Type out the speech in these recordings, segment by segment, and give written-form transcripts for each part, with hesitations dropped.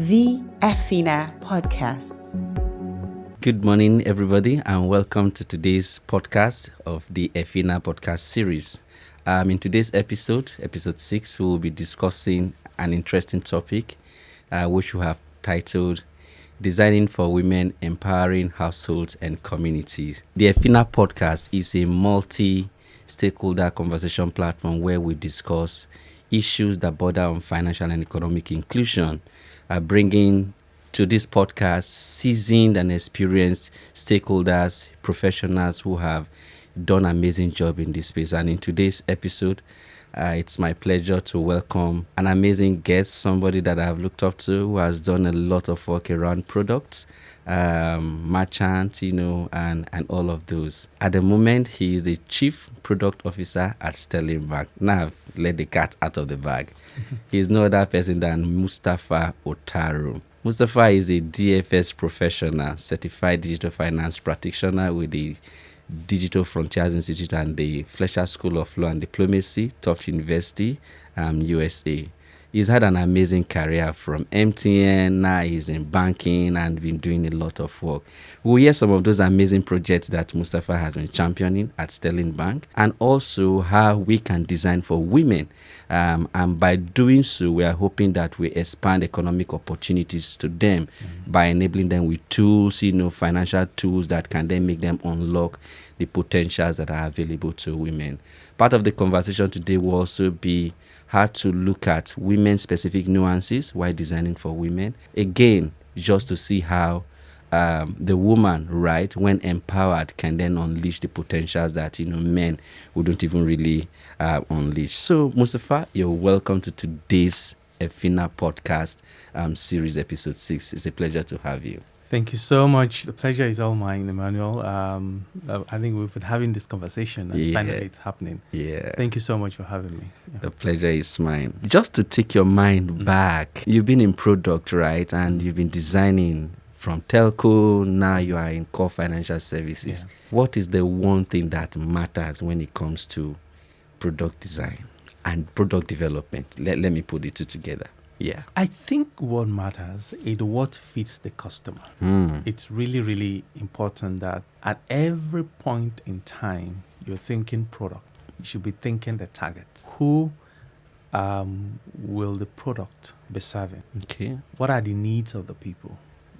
the EFINA podcast. Good morning, everybody, and welcome to today's podcast of the EFINA podcast series. In today's episode 6, we will be discussing an interesting topic, which we have titled Designing for Women, Empowering Households and Communities. The EFINA podcast is a multi-stakeholder conversation platform where we discuss issues that border on financial and economic inclusion, bringing to this podcast seasoned and experienced stakeholders, professionals who have done an amazing job in this space. And in today's episode, it's my pleasure to welcome an amazing guest, somebody that I've looked up to, who has done a lot of work around products, merchant, and all of those. At the moment, he is the Chief Product Officer at Sterling Bank. Now I've let the cat out of the bag. He is no other person than Mustapha Otaru. Mustapha is a DFS professional, certified digital finance practitioner with the Digital Frontiers Institute and the Fletcher School of Law and Diplomacy, Tufts University, USA. He's had an amazing career from MTN, now he's in banking and been doing a lot of work. We'll hear some of those amazing projects that Mustapha has been championing at Sterling Bank, and also how we can design for women. And by doing so, we are hoping that we expand economic opportunities to them by enabling them with tools, financial tools that can then make them unlock the potentials that are available to women. Part of the conversation today will also be how to look at women-specific nuances while designing for women. Again, just to see how the woman, right, when empowered, can then unleash the potentials that men wouldn't even really unleash. So, Mustapha, you're welcome to today's EFINA podcast series, episode 6. It's a pleasure to have you. Thank you so much. The pleasure is all mine, Emmanuel. I think we've been having this conversation and finally it's happening. Yeah. Thank you so much for having me. Yeah. The pleasure is mine. Just to take your mind back, you've been in product, right? And you've been designing from telco, now you are in core financial services. Yeah. What is the one thing that matters when it comes to product design and product development? Let me put the two together. Yeah. I think what matters is what fits the customer. It's really, really important that at every point in time you're thinking product, you should be thinking the target. Who will the product be serving? Okay. What are the needs of the people?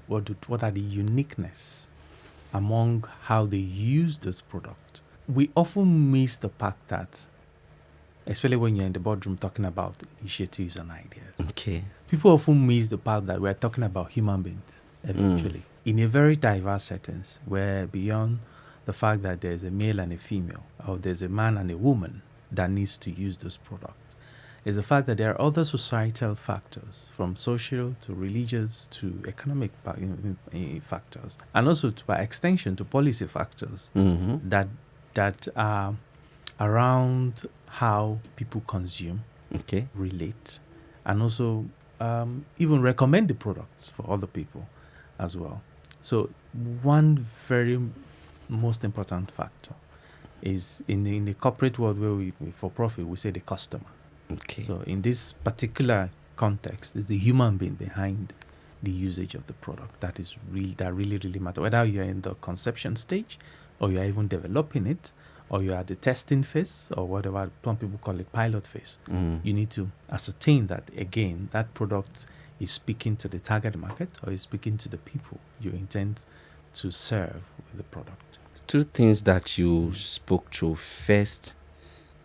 What are the uniqueness among how they use this product? We often miss the fact that, especially when you're in the boardroom talking about initiatives and ideas. Okay. People often miss the part that we're talking about human beings eventually in a very diverse settings where beyond the fact that there's a male and a female or there's a man and a woman that needs to use this product is the fact that there are other societal factors from social to religious to economic factors and also by extension to policy factors that are around how people consume, relate, and also even recommend the products for other people as well. So one very most important factor is in the corporate world where we for profit, we say the customer. Okay. So in this particular context, is the human being behind the usage of the product that really matter. Whether you're in the conception stage or you're even developing it, or you're at the testing phase, or whatever some people call it pilot phase, you need to ascertain that, again, that product is speaking to the target market or is speaking to the people you intend to serve with the product. Two things that you spoke to. First,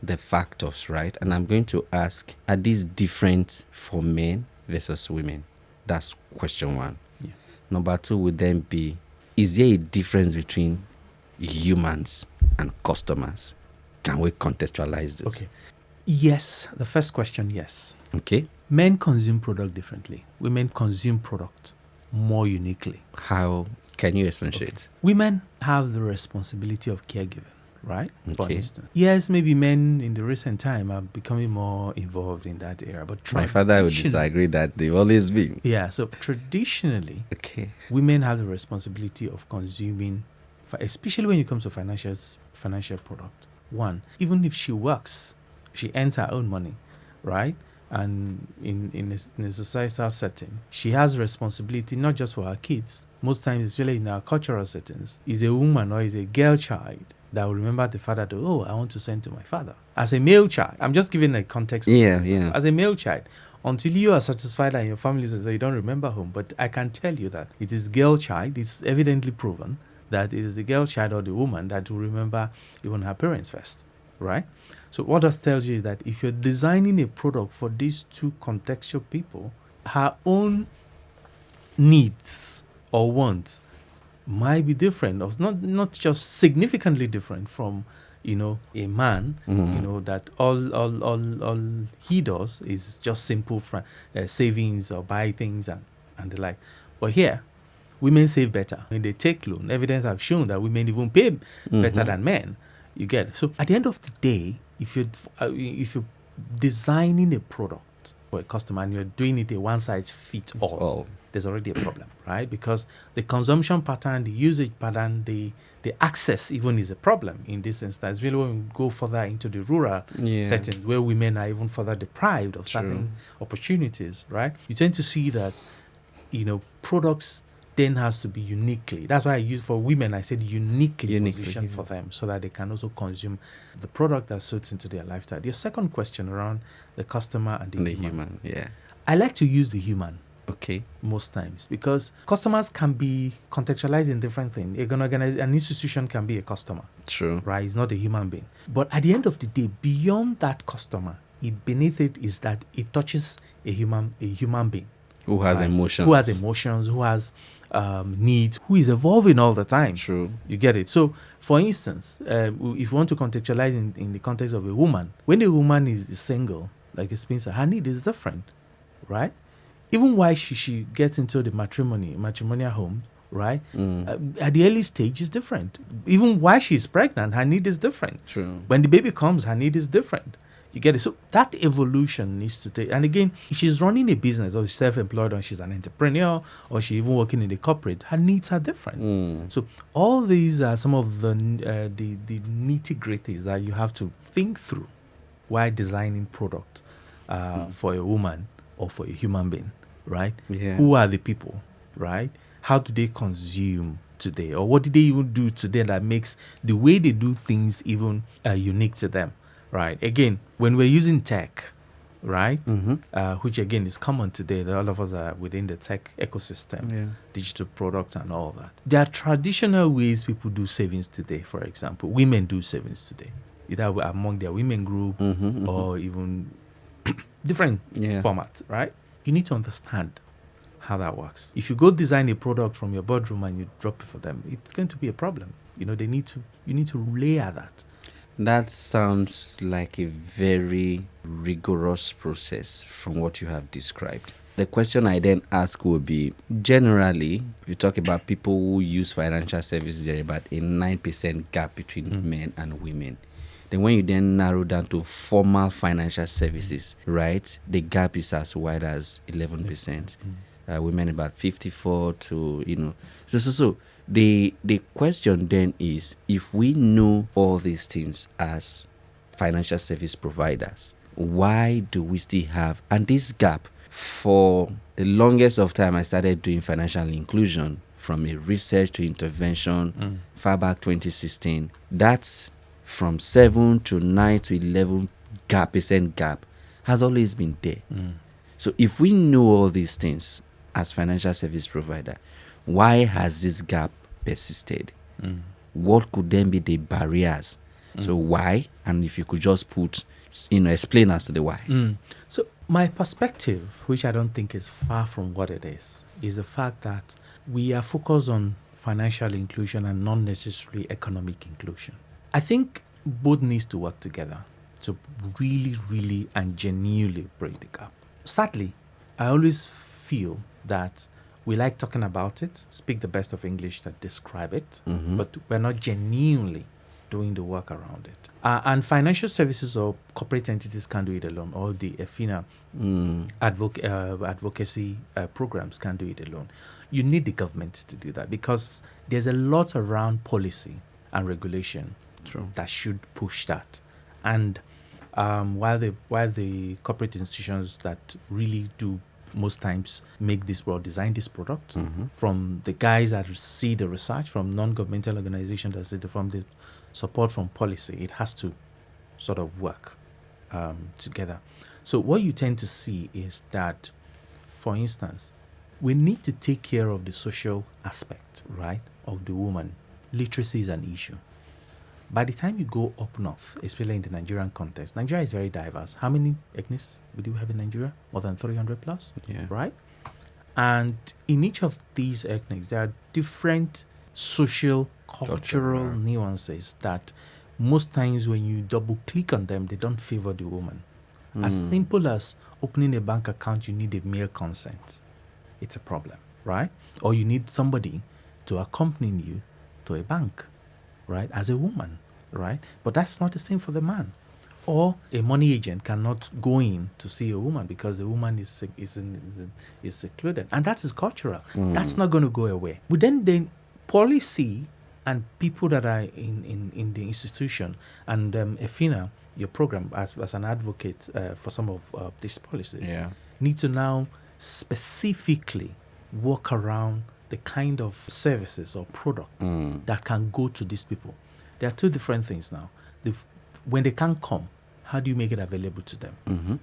the factors, right? And I'm going to ask, are these different for men versus women? That's question one. Yeah. Number two would then be, is there a difference between humans and customers? Can we contextualize this? Okay. Yes. The first question, yes. Okay. Men consume product differently. Women consume product more uniquely. How can you expatiate? Women have the responsibility of caregiving, right? For Okay. instance. Yes, maybe men in the recent time are becoming more involved in that area. But My father would traditionally- disagree that they've always been. Yeah, so traditionally, Okay. women have the responsibility of consuming, especially when it comes to financial product. One, even if she works, she earns her own money, right? and in a societal setting, she has responsibility not just for her kids. Most times, especially in our cultural settings, is a woman or is a girl child that will remember the father to, I want to send to my father. As a male child, I'm just giving a context. Yeah. As a male child, until you are satisfied and your family says that you don't remember home. But I can tell you that it is girl child. It's evidently proven that it is the girl child or the woman that will remember even her parents first, right? So what that tells you is that if you're designing a product for these two contextual people, her own needs or wants might be different, or not just significantly different from a man, that all he does is just simple savings or buy things and the like. But here, women save better. When they take loan, evidence have shown that women even pay better than men. You get it? So at the end of the day, if you're designing a product for a customer and you're doing it a one size fits all, there's already a problem, right? Because the consumption pattern, the usage pattern, the access even is a problem in this instance. Really, when we go further into the rural settings where women are even further deprived of certain opportunities, right? You tend to see that, products then has to be uniquely. That's why I use for women, I said uniquely positioned for them so that they can also consume the product that suits into their lifestyle. Your second question around the customer and the human. Yeah. I like to use the human. Okay. Most times, because customers can be contextualized in different things. An institution can be a customer. True. Right? It's not a human being. But at the end of the day, beyond that customer, beneath it is that it touches a human being. Who has emotions. Who has needs, who is evolving all the time. True. You get it? So, for instance, if you want to contextualize in the context of a woman, when a woman is single, like a Spencer, her need is different, right? Even why she gets into the matrimonial home, right? At the early stage is different. Even why she's pregnant, her need is different. True. When the baby comes, her need is different. You get it? So that evolution needs to take. And again, if she's running a business or she's self-employed or she's an entrepreneur or she's even working in the corporate, her needs are different. So all these are some of the nitty-gritties that you have to think through while designing product for a woman or for a human being, right? Yeah. Who are the people, right? How do they consume today? Or what do they even do today that makes the way they do things even unique to them, right? Again, when we're using tech, right, which again is common today, that all of us are within the tech ecosystem, digital products and all that. There are traditional ways people do savings today, for example. Women do savings today, either among their women group or even different formats, right? You need to understand how that works. If you go design a product from your boardroom and you drop it for them, it's going to be a problem. You need to layer that. That sounds like a very rigorous process from what you have described. The question I then ask will be, generally, if you talk about people who use financial services, there is about a 9% gap between men and women. Then when you then narrow down to formal financial services, right, the gap is as wide as 11%. Women about 54 to, So the question then is, if we know all these things as financial service providers, why do we still have, and this gap, for the longest of time I started doing financial inclusion from a research to intervention far back 2016, that's from 7 to 9 to 11% gap has always been there. So if we know all these things as financial service provider, why has this gap persisted? What could then be the barriers? So why? And if you could just explain as to the why. So my perspective, which I don't think is far from what it is the fact that we are focused on financial inclusion and not necessarily economic inclusion. I think both needs to work together to really, really and genuinely break the gap. Sadly, I always feel that we like talking about it, speak the best of English that describe it, but we're not genuinely doing the work around it. And financial services or corporate entities can't do it alone, or the EFINA advocacy programs can't do it alone. You need the government to do that because there's a lot around policy and regulation that should push that. And while the corporate institutions that really do most times make this or design this product, from the guys that see the research, from non-governmental organizations that see from the support from policy, it has to sort of work together. So what you tend to see is that, for instance, we need to take care of the social aspect, right, of the woman. Literacy is an issue. By the time you go up north, especially in the Nigerian context, Nigeria is very diverse. How many ethnicities do we have in Nigeria? More than 300 plus, right? And in each of these ethnics, there are different social, cultural nuances that most times when you double click on them, they don't favor the woman. As simple as opening a bank account, you need a male consent. It's a problem, right? Or you need somebody to accompany you to a bank, right, as a woman, right? But that's not the same for the man. Or a money agent cannot go in to see a woman because the woman is secluded. And that is cultural. That's not going to go away. But then policy and people that are in the institution and EFINA, your program as an advocate for some of these policies, need to now specifically work around the kind of services or products that can go to these people. There are two different things now. When they can't come, how do you make it available to them?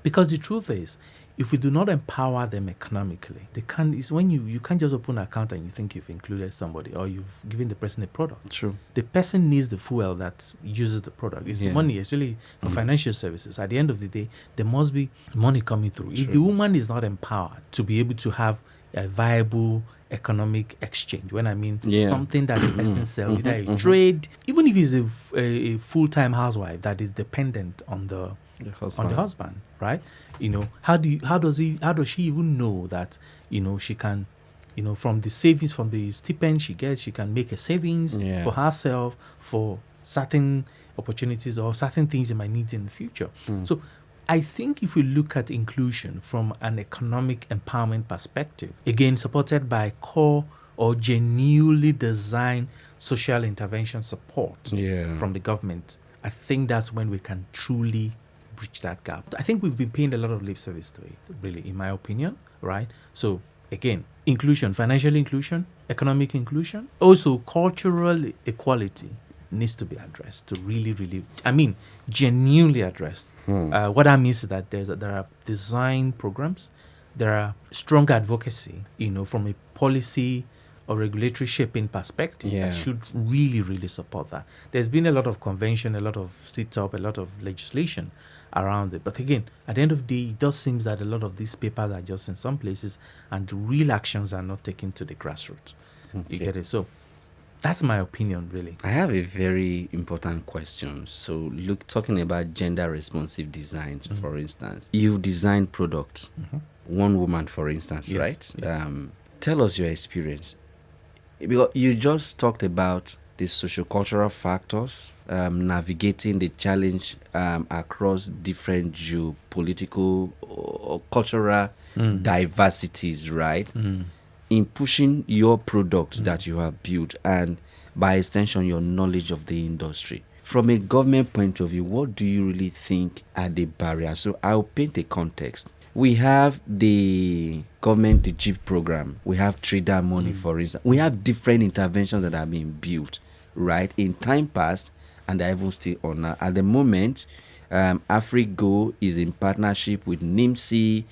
Because the truth is, if we do not empower them economically, they can't. It's when you can't just open an account and you think you've included somebody or you've given the person a product. True. The person needs the fuel that uses the product. It's money, especially for financial services. At the end of the day, there must be money coming through. True. If the woman is not empowered to be able to have a viable economic exchange, when I mean something that the person sells, either a trade, even if it's a full-time housewife that is dependent on the husband, right? How does she even know that she can, from the savings, from the stipend she gets, she can make a savings for herself for certain opportunities or certain things she might need in the future. So I think if we look at inclusion from an economic empowerment perspective, again supported by core or genuinely designed social intervention support from the government, I think that's when we can truly bridge that gap. I think we've been paying a lot of lip service to it, really, in my opinion, right? So again, inclusion, financial inclusion, economic inclusion, also cultural equality needs to be addressed to really, genuinely addressed. What that means is that there are design programs, there are strong advocacy, from a policy or regulatory shaping perspective that should really support that. There's been a lot of convention, a lot of sit-up, a lot of legislation around it. But again, at the end of the day, it does seem that a lot of these papers are just in some places and the real actions are not taken to the grassroots. You get it? So that's my opinion, really. I have a very important question. So, talking about gender responsive designs, for instance, you design products, one woman, for instance, right? Yes. Tell us your experience. Because you just talked about the sociocultural factors, navigating the challenge across different geopolitical or cultural diversities, right? In pushing your product that you have built and by extension your knowledge of the industry. From a government point of view, what do you really think are the barriers? So I'll paint a context. We have the government, the JIP program. We have Trida money, for instance. We have different interventions that are being built, right, in time past, and they're even still on now. At the moment, AfriGo is in partnership with NIMSI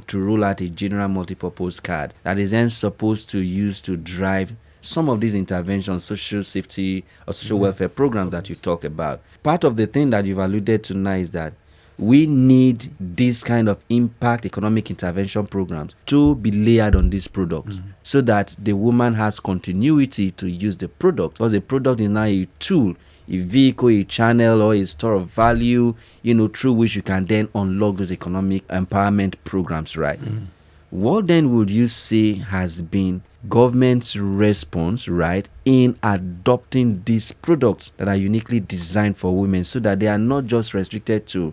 to roll out a general multipurpose card that is then supposed to use to drive some of these interventions, social safety or social welfare programs that you talk about. Part of the thing that you've alluded to now is that we need this kind of impact economic intervention programs to be layered on these products so that the woman has continuity to use the product, because the product is now a tool, a vehicle, a channel, or a store of value, through which you can then unlock those economic empowerment programs, right? What then would you say has been government's response, right, in adopting these products that are uniquely designed for women so that they are not just restricted to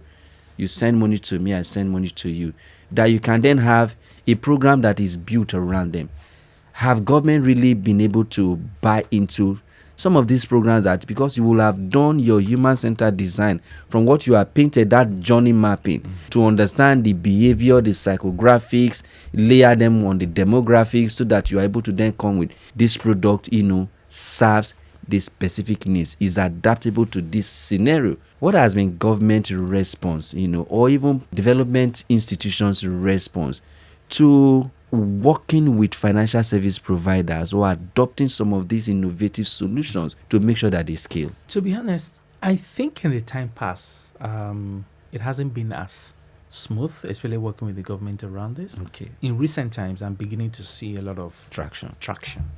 you send money to me, I send money to you, that you can then have a program that is built around them? Have government really been able to buy into some of these programs that because you will have done your human-centered design from what you have painted, that journey mapping, to understand the behavior, the psychographics, layer them on the demographics so that you are able to then come with this product, serves the specific needs, is adaptable to this scenario. What has been government response, or even development institutions response to working with financial service providers or adopting some of these innovative solutions to make sure that they scale? To be honest, I think in the time past, it hasn't been as smooth, especially working with the government around this. Okay. In recent times, I'm beginning to see a lot of Traction.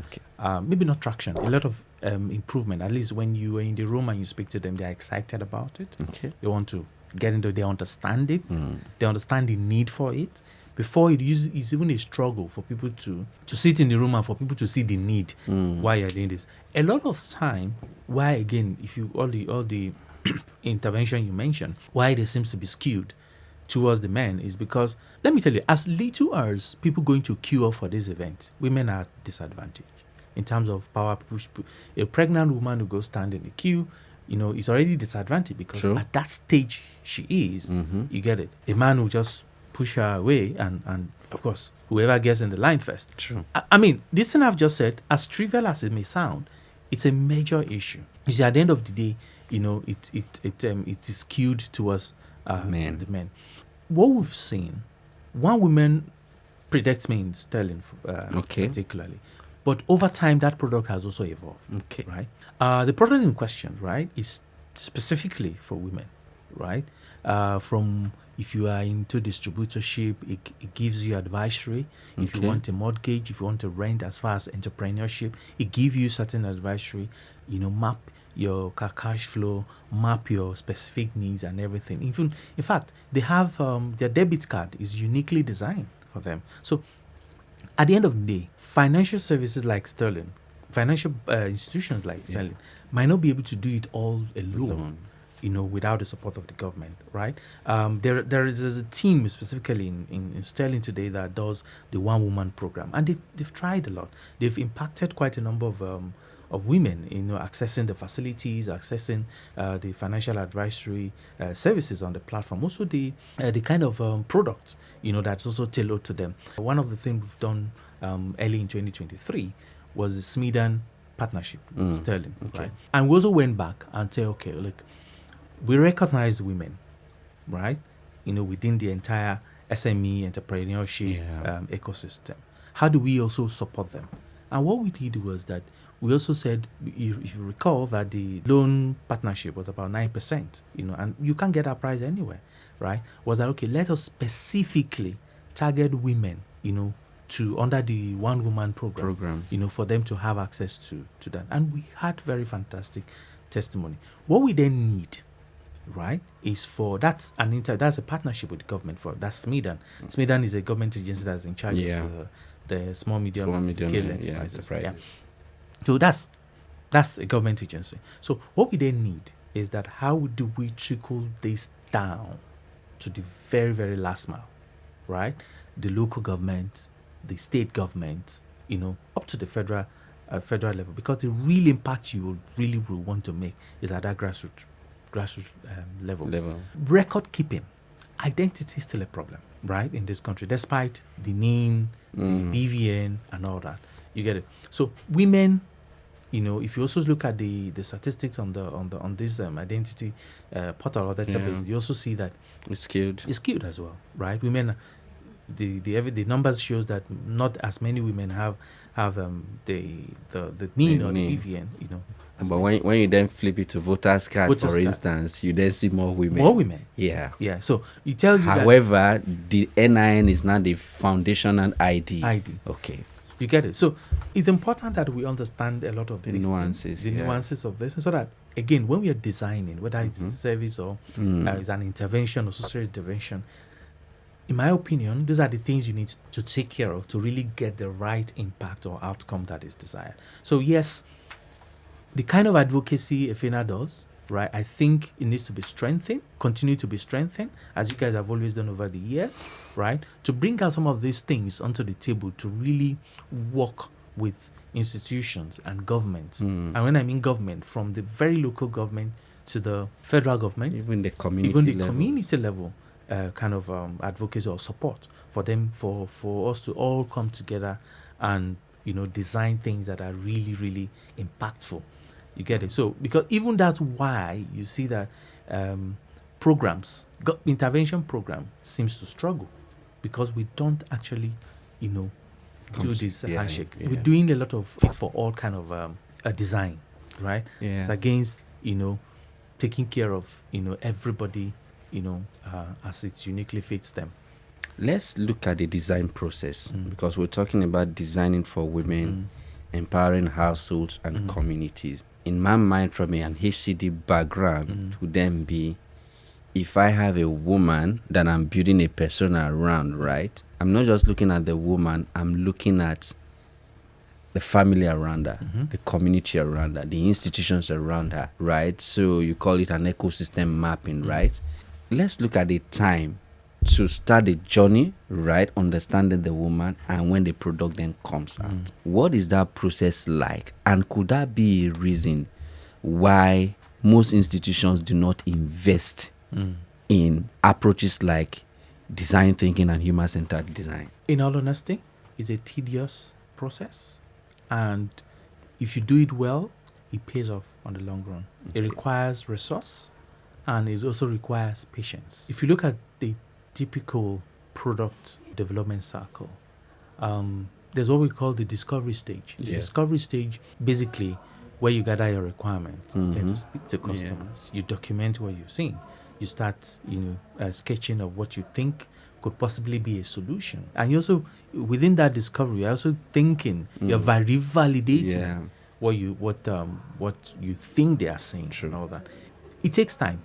Okay. Maybe not traction, a lot of improvement. At least when you are in the room and you speak to them, they're excited about it. Okay. They want to get into it. They understand it. They understand the need for it. Before it's even a struggle for people to sit in the room and for people to see the need why you're doing this. A lot of time, why again, if you all the intervention you mentioned, why there seems to be skewed towards the men is because, let me tell you, as little as people going to queue up for this event, women are disadvantaged in terms of power push. A pregnant woman who goes stand in the queue, is already disadvantaged because True. at that stage she is. You get it. A man will just push her away, and of course, whoever gets in the line first. True. I mean, this thing I've just said, as trivial as it may sound, it's a major issue. You see, at the end of the day, it is skewed towards the men. What we've seen, one woman predicts me in sterling, particularly, but over time that product has also evolved. Okay. Right. The product in question, right, is specifically for women, right? From if you are into distributorship, it gives you advisory. If you want a mortgage, if you want to rent, as far as entrepreneurship, it gives you certain advisory. Map your cash flow, map your specific needs and everything. Even, in fact, they have their debit card is uniquely designed for them. So, at the end of the day, financial services like Sterling, financial institutions like Sterling, might not be able to do it all alone. Without the support of the government, right? There is a team specifically in Sterling today that does the one-woman program, and they've tried a lot. They've impacted quite a number of women, accessing the facilities, accessing the financial advisory services on the platform. Also, the kind of products, that's also tailored to them. One of the things we've done early in 2023 was the Smedan partnership with Sterling, right? And we also went back and said, okay, look, we recognize women, right? Within the entire SME entrepreneurship ecosystem. How do we also support them? And what we did was that we also said, if you recall, that the loan partnership was about 9%, and you can't get that price anywhere, right? Was that, okay, let us specifically target women, to under the one woman program, for them to have access to that. And we had very fantastic testimony. What we then need, right, is that's a partnership with the government for that's Smedan. Smedan is a government agency that's in charge of the small medium scale enterprises. So that's a government agency. So what we then need is that how do we trickle this down to the very, very last mile, right? The local government, the state government, up to the federal level, because the real impact you really will want to make is at that grassroots level. Record keeping, identity is still a problem, right, in this country, despite the NIN, the BVN, and all that. You get it. So women, if you also look at the statistics on this identity portal or database, you also see that it's skewed as well, right? Women, the numbers shows that not as many women have the NIN or the BVN, But when you then flip it to voters card, for instance, you then see more women. Yeah. So it tells you. However, the NIN is not the foundational ID. Okay. You get it. So it's important that we understand a lot of the nuances, nuances of this, so that again, when we are designing, whether it's a service or it's an intervention or social intervention, in my opinion, these are the things you need to take care of to really get the right impact or outcome that is desired. So yes, the kind of advocacy EFINA does, right, I think it needs to be strengthened, continue to be strengthened, as you guys have always done over the years, right, to bring out some of these things onto the table to really work with institutions and governments. And when I mean government, from the very local government to the federal government, Even the community even the level. community level kind of advocacy or support for them, for us to all come together and design things that are really, really impactful. You get it? So because even that's why you see that intervention program seems to struggle, because we don't actually do this handshake. yeah. We're doing a lot of it for all kind of a design, right? Yeah. It's against taking care of everybody as it uniquely fits them. Let's look at the design process, because we're talking about designing for women, empowering households and communities. In my mind, from an HCD background, would then be, if I have a woman that I'm building a persona around, right? I'm not just looking at the woman, I'm looking at the family around her, the community around her, the institutions around her, right? So you call it an ecosystem mapping, right? Let's look at the time to start the journey, right? Understanding the woman, and when the product then comes out. What is that process like? And could that be a reason why most institutions do not invest in approaches like design thinking and human-centered design? In all honesty, it's a tedious process, and if you do it well, it pays off on the long run. It requires resource, and it also requires patience. If you look at the typical product development cycle, there's what we call the discovery stage. The discovery stage, basically, where you gather your requirements, you tend to speak to customers, you document what you've seen, you start, sketching of what you think could possibly be a solution, and you also, within that discovery, you're also thinking, you're validating what you think they are saying, and all that. It takes time,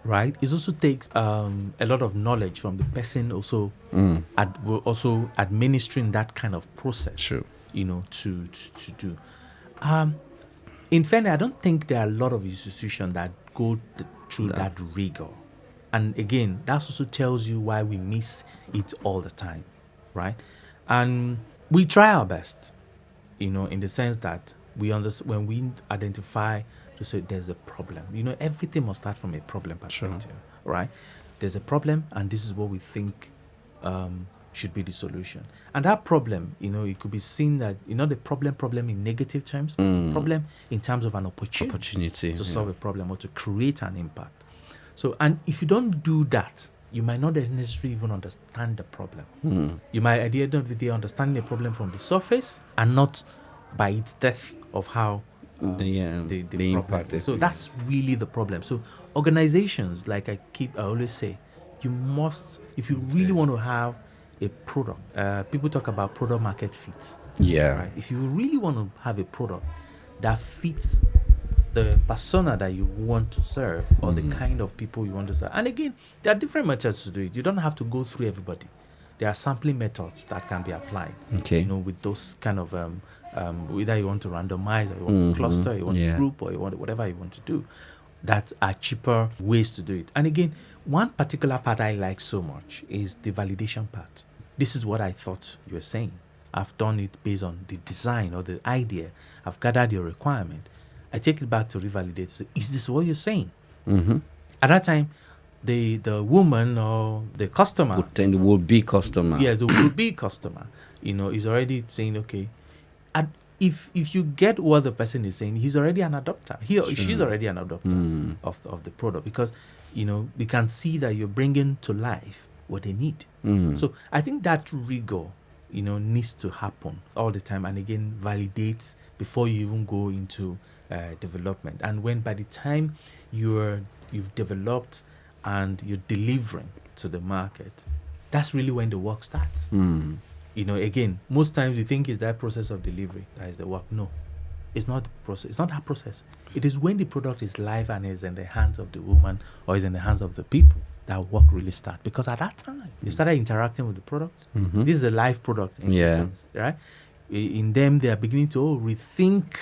right? It also takes a lot of knowledge from the person also also administering that kind of process. To do. In fairness, I don't think there are a lot of institutions that go through that rigor. And again, that also tells you why we miss it all the time, right? And we try our best, in the sense that we understand when we identify to say there's a problem. Everything must start from a problem perspective, right? There's a problem, and this is what we think should be the solution. And that problem, it could be seen that the problem in negative terms, problem in terms of an opportunity to solve a problem or to create an impact. So, and if you don't do that, you might not necessarily even understand the problem. You might, at the end of the day, understand the problem from the surface and not by its depth of how the impact. So that's really the problem. So organizations, like I always say, you must, if you really want to have a product, people talk about product market fit. Right? If you really want to have a product that fits the persona that you want to serve, or the kind of people you want to serve. And again, there are different methods to do it. You don't have to go through everybody. There are sampling methods that can be applied. With those kind of either you want to randomize, or you want to cluster, you want to group, or you want whatever you want to do. That are cheaper ways to do it. And again, one particular part I like so much is the validation part. This is what I thought you were saying. I've done it based on the design or the idea. I've gathered your requirement. I take it back to revalidate. Say, is this what you're saying? At that time, the woman or the customer, the would-be customer. Yes, the would-be customer, is already saying, okay. And if you get what the person is saying, he's already an adopter. He or she's already an adopter of the product, because they can see that you're bringing to life what they need. So I think that rigor, needs to happen all the time, and again, validates before you even go into development. And when by the time you've developed and you're delivering to the market, that's really when the work starts. Again, most times you think it's that process of delivery that is the work. No, it's not the process. It's not that process. It is when the product is live and is in the hands of the woman or is in the hands of the people that work really starts. Because at that time, you started interacting with the product. This is a live product in a sense, right? In them, they are beginning to rethink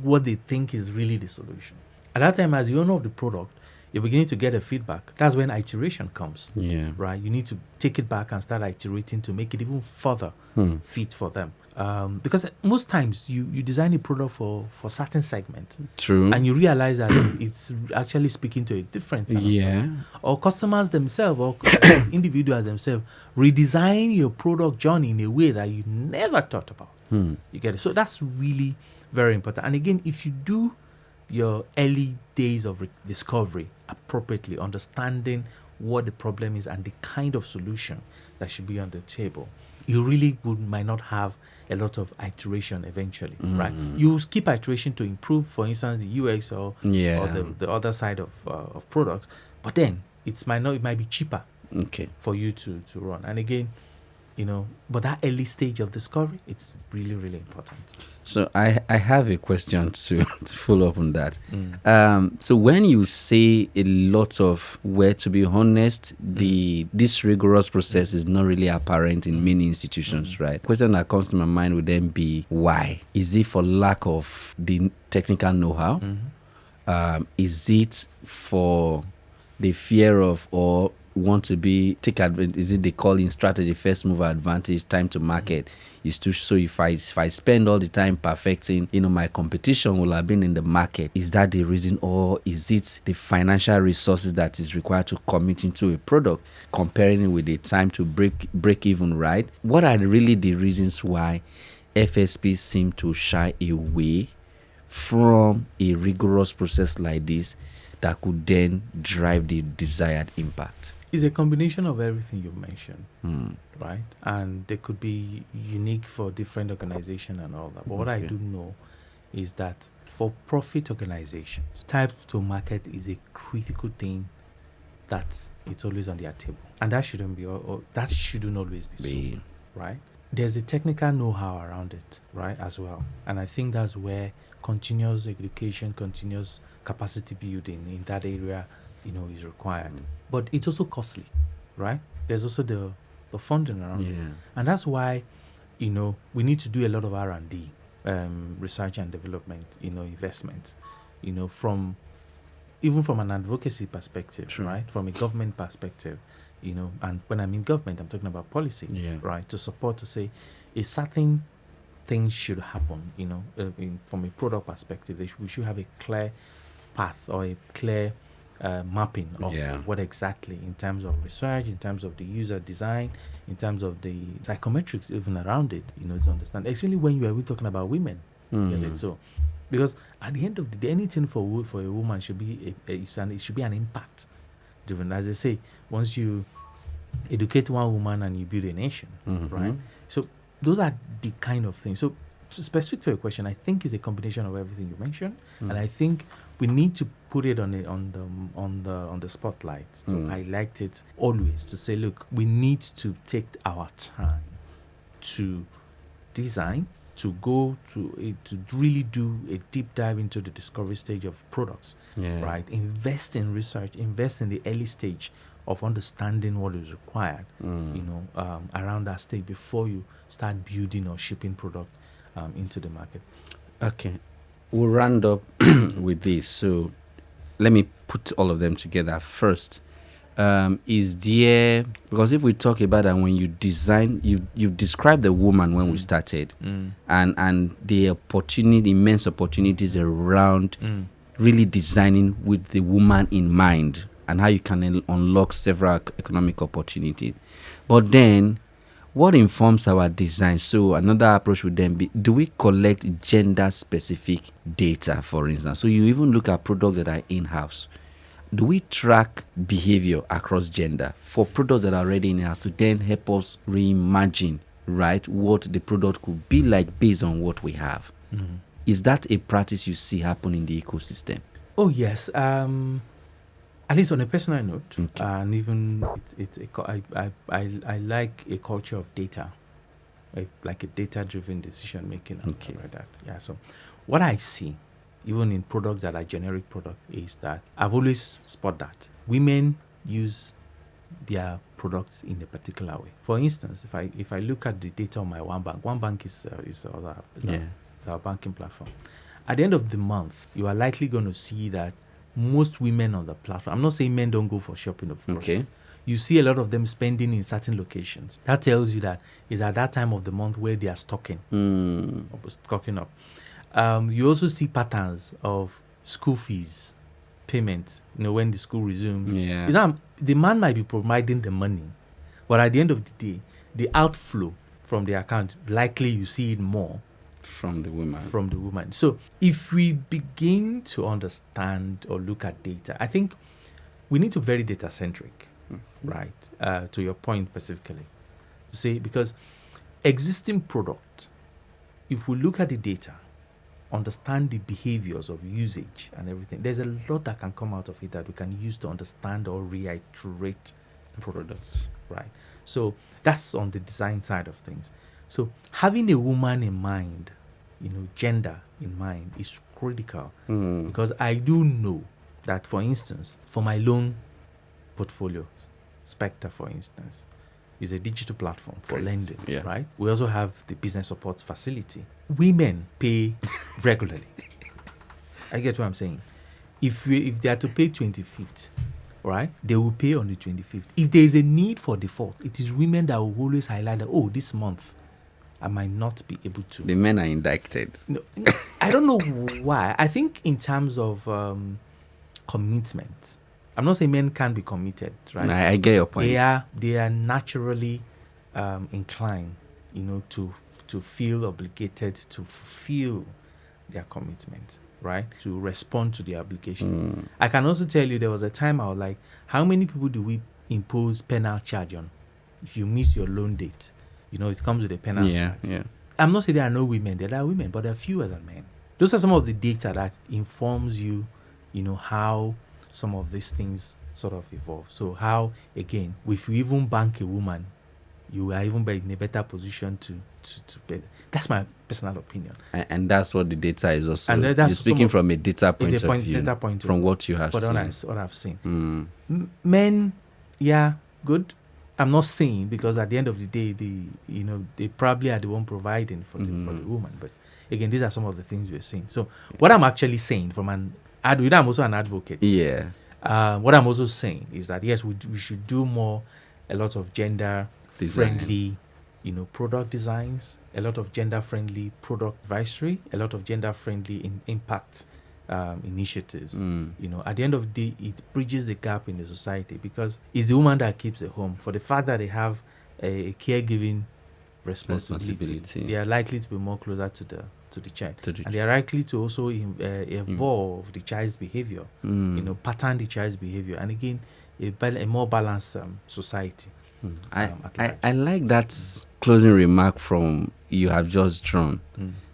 what they think is really the solution. At that time, as the owner of the product, you're beginning to get a feedback. That's when iteration comes. Yeah. Right? You need to take it back and start iterating to make it even further fit for them. Because most times you design a product for certain segments. True. And you realize that it's actually speaking to a different set of them. Or customers themselves or individuals themselves redesign your product journey in a way that you never thought about. You get it? So that's really very important. And again, if you do your early days of discovery appropriately, understanding what the problem is and the kind of solution that should be on the table, you really might not have a lot of iteration eventually, right? You keep iteration to improve, for instance, the UX or the other side of products, but then it might be cheaper for you to run. And again, but that early stage of discovery, it's really, really important. So I have a question to follow up on that. So when you say a lot of where, to be honest, this rigorous process is not really apparent in many institutions, right? The question that comes to my mind would then be, why? Is it for lack of the technical know-how? Is it for the fear of or want to take advantage? Is it they call in strategy first mover advantage, time to market? Is to so if I spend all the time perfecting, my competition will have been in the market. Is that the reason, or is it the financial resources that is required to commit into a product, comparing it with the time to break even, right? What are really the reasons why FSPs seem to shy away from a rigorous process like this that could then drive the desired impact? It's a combination of everything you mentioned, right? And they could be unique for different organizations and all that. But what I do know is that for profit organizations, time to market is a critical thing that it's always on their table. And that shouldn't be, or that shouldn't always be so, right? There's a technical know-how around it, right, as well. And I think that's where continuous education, continuous capacity building in that area, is required. But it's also costly, right? There's also the funding around it. And that's why, we need to do a lot of R&D, research and development, investments, from an advocacy perspective, right? From a government perspective, and when I mean government, I'm talking about policy, right? To support, to say a certain thing should happen, from a product perspective, we should have a clear path or a clear mapping of what exactly, in terms of research, in terms of the user design, in terms of the psychometrics even around it, to understand, especially when you are talking about women. So, because at the end of the day, anything for a woman should be it should be an impact driven. As they say, once you educate one woman and you build a nation, right? So those are the kind of things. So specific to your question, I think it's a combination of everything you mentioned, and I think we need to put it on the spotlight. So I liked it always to say, look, we need to take our time to design, to go to really do a deep dive into the discovery stage of products, right? Invest in research, invest in the early stage of understanding what is required, around that stage before you start building or shipping product into the market. Okay, we'll round up with this. So let me put all of them together. First, is there, because if we talk about that, when you design, you've described the woman when we started, and the immense opportunities around really designing with the woman in mind, and how you can unlock several economic opportunities. But then, what informs our design? So another approach would then be, do we collect gender-specific data, for instance? So you even look at products that are in-house. Do we track behavior across gender for products that are already in-house to then help us reimagine, right, what the product could be like based on what we have? Is that a practice you see happen in the ecosystem? Oh, yes. At least on a personal note, and even I like a culture of data, like a data-driven decision making, and stuff like that. Yeah. So, what I see, even in products that are generic product, is that I've always spot that women use their products in a particular way. For instance, if I look at the data on my one bank is our banking platform. At the end of the month, you are likely going to see that most women on the platform, I'm not saying men don't go for shopping, of course. Okay. You see a lot of them spending in certain locations. That tells you that it's at that time of the month where they are stocking up. You also see patterns of school fees payments, when the school resumes. Yeah. It's not, the man might be providing the money, but at the end of the day, the outflow from the account, likely you see it more from the woman. So if we begin to understand or look at data, I think we need to be very data centric, right? To your point specifically, to say, because existing product, if we look at the data, understand the behaviors of usage and everything, there's a lot that can come out of it that we can use to understand or reiterate the products, right? So that's on the design side of things. So having a woman in mind, gender in mind, is critical, because I do know that, for instance, for my loan portfolio, Spectre, for instance, is a digital platform for lending, right? We also have the business support facility. Women pay regularly. I get what I'm saying. If they are to pay 25th, right, they will pay on the 25th. If there is a need for default, it is women that will always highlight that, this month I might not be able to. The men are indicted. No, I don't know why. I think in terms of commitment, I'm not saying men can't be committed, right? I get your point. They are naturally inclined, to feel obligated to fulfill their commitment, right? To respond to the obligation. I can also tell you there was a time I was like, how many people do we impose penal charge on if you miss your loan date? It comes with a penalty. Yeah. I'm not saying there are no women. There are women, but there are fewer than men. Those are some of the data that informs you, how some of these things sort of evolve. So how, again, if you even bank a woman, you are even in a better position to pay. That's my personal opinion. And that's what the data is also. And you're speaking from a data point of view. Data point from what you have seen. What I've seen. Men, good. I'm not saying, because at the end of the day, they probably are the one providing for the woman. But again, these are some of the things we're seeing. So what I'm actually saying I'm also an advocate. Yeah. What I'm also saying is that, yes, we should do a lot of gender-friendly, product designs, a lot of gender-friendly product advisory, a lot of gender-friendly impact initiatives. At the end of the day, it bridges the gap in the society, because it's the woman that keeps the home. For the fact that they have a caregiving responsibility, they are likely to be more closer to the child, and they are likely to also evolve the child's behavior, pattern the child's behavior, and again, a more balanced society. I like that closing remark from you have just drawn.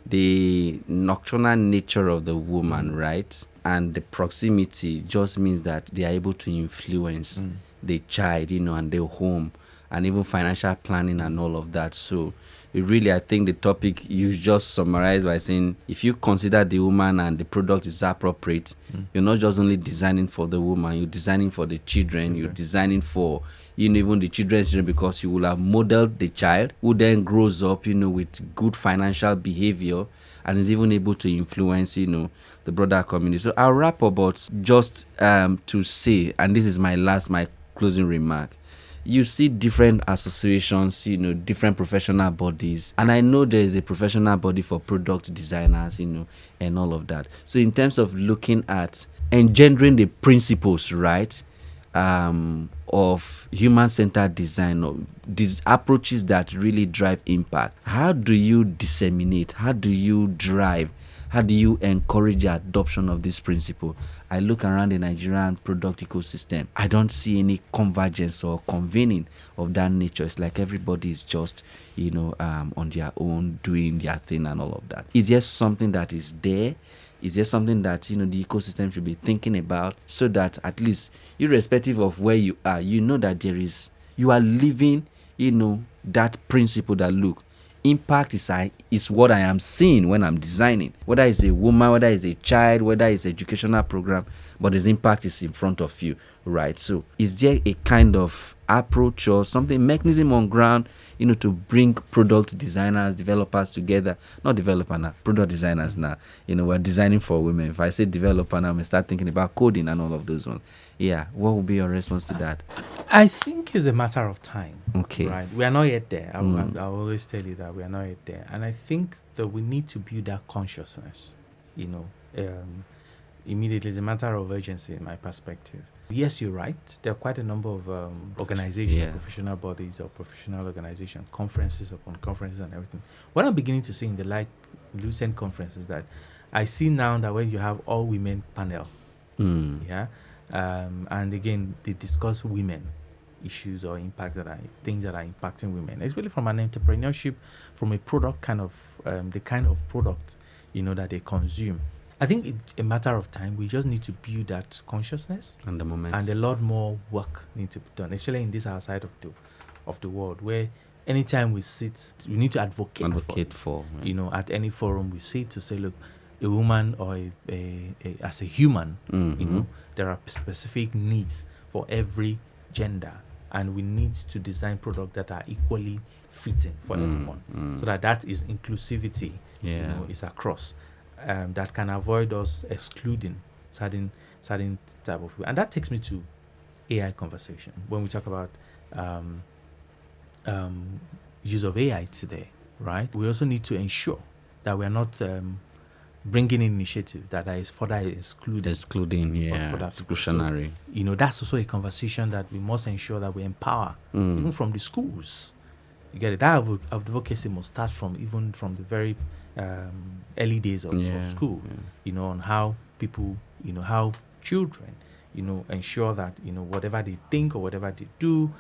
The nocturnal nature of the woman, right? And the proximity just means that they are able to influence the child, and their home, and even financial planning and all of that. So I think the topic you just summarized by saying, if you consider the woman and the product is appropriate, you're not just only designing for the woman, you're designing for the children. You're designing for even the children's children, because you will have modeled the child who then grows up, with good financial behavior and is even able to influence, the broader community. So I'll wrap up, but just to say, and this is my closing remark. You see different associations, different professional bodies. And I know there is a professional body for product designers, and all of that. So in terms of looking at engendering the principles, right, of human-centered design, or these approaches that really drive impact, how do you disseminate? How do you drive? How do you encourage the adoption of this principle? I look around the Nigerian product ecosystem. I don't see any convergence or convening of that nature. It's like everybody is just, on their own, doing their thing and all of that. Is there something that is there? Is there something that, the ecosystem should be thinking about, so that at least, irrespective of where you are, that you are living, that principle that, look, impact is what I am seeing when I'm designing, whether it's a woman, whether it's a child, whether it's an educational program, but this impact is in front of you. right? So is there a kind of approach or something, mechanism on ground, to bring product designers, developers together? Not developer now, product designers now. We're designing for women. If I say developer now, I start thinking about coding and all of those ones. Yeah, what would be your response to that? I think it's a matter of time. Okay. Right. We are not yet there. I'll always tell you that we are not yet there. And I think that we need to build that consciousness, immediately. It's a matter of urgency in my perspective. Yes, you're right. There are quite a number of organizations, professional bodies or professional organizations, conferences upon conferences and everything. What I'm beginning to see in the recent conferences that I see now that when you have all women panel, and again, they discuss women issues or impacts things that are impacting women, especially from an entrepreneurship, from a product kind of, the kind of product, that they consume. I think it's a matter of time. We just need to build that consciousness and the moment, and a lot more work needs to be done, especially in this our side of the world, where anytime we sit, we need to advocate for at any forum we sit to say, look, a woman or as a human, there are specific needs for every gender, and we need to design products that are equally fitting for everyone, so that is inclusivity, is across. That can avoid us excluding certain type of people. And that takes me to AI conversation. When we talk about use of AI today, right? We also need to ensure that we are not bringing in initiative that is further excluding, exclusionary. So, that's also a conversation that we must ensure that we empower, even from the schools. You get it? That advocacy must start from the very early days of school, on how people, how children, ensure that, whatever they think or whatever they do,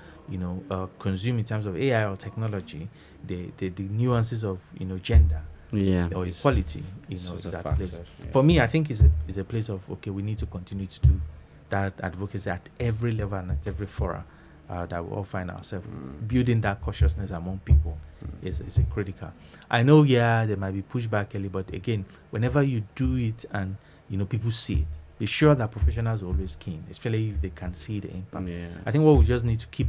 consume in terms of AI or technology, the nuances of, gender or equality, is that place. For me, I think is a place of, okay, we need to continue to do that advocacy at every level and at every fora that we all find ourselves. Building that consciousness among people is a critical. I know, there might be pushback early, but again, whenever you do it and, people see it, be sure that professionals are always keen, especially if they can see the impact. I think what we just need to keep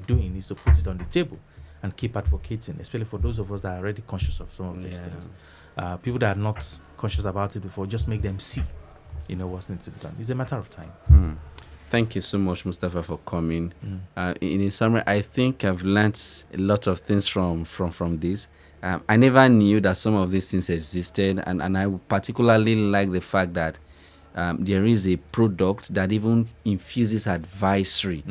doing is to put it on the table and keep advocating, especially for those of us that are already conscious of some of these things. People that are not conscious about it before, just make them see, what's needs to be done. It's a matter of time. Thank you so much, Mustapha, for coming. In summary, I think I've learned a lot of things from this. I never knew that some of these things existed, and I particularly like the fact that there is a product that even infuses advisory,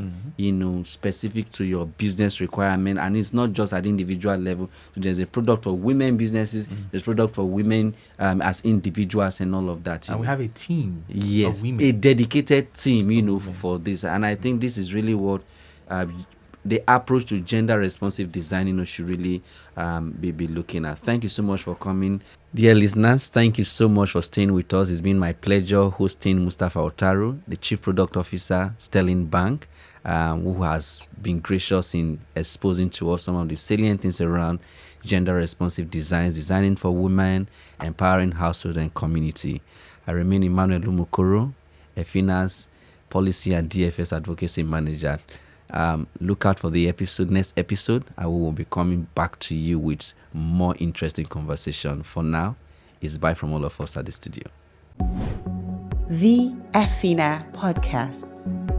specific to your business requirement, and it's not just at individual level. So there's a product for women businesses, there's a product for women as individuals, and all of that. And we have a team of women, a dedicated team, for this. And I think this is really what the approach to gender responsive design, should really be looking at. Thank you so much for coming. Dear listeners, thank you so much for staying with us. It's been my pleasure hosting Mustapha Otaru, the Chief Product Officer, Sterling Bank, who has been gracious in exposing to us some of the salient things around gender responsive designs, designing for women, empowering household and community. I remain Emmanuel Lumukoro, EFINA's Policy and DFS Advocacy Manager. Look out for the next episode. I will be coming back to you with more interesting conversation. For now, it's bye from all of us at the studio. The EFINA Podcast.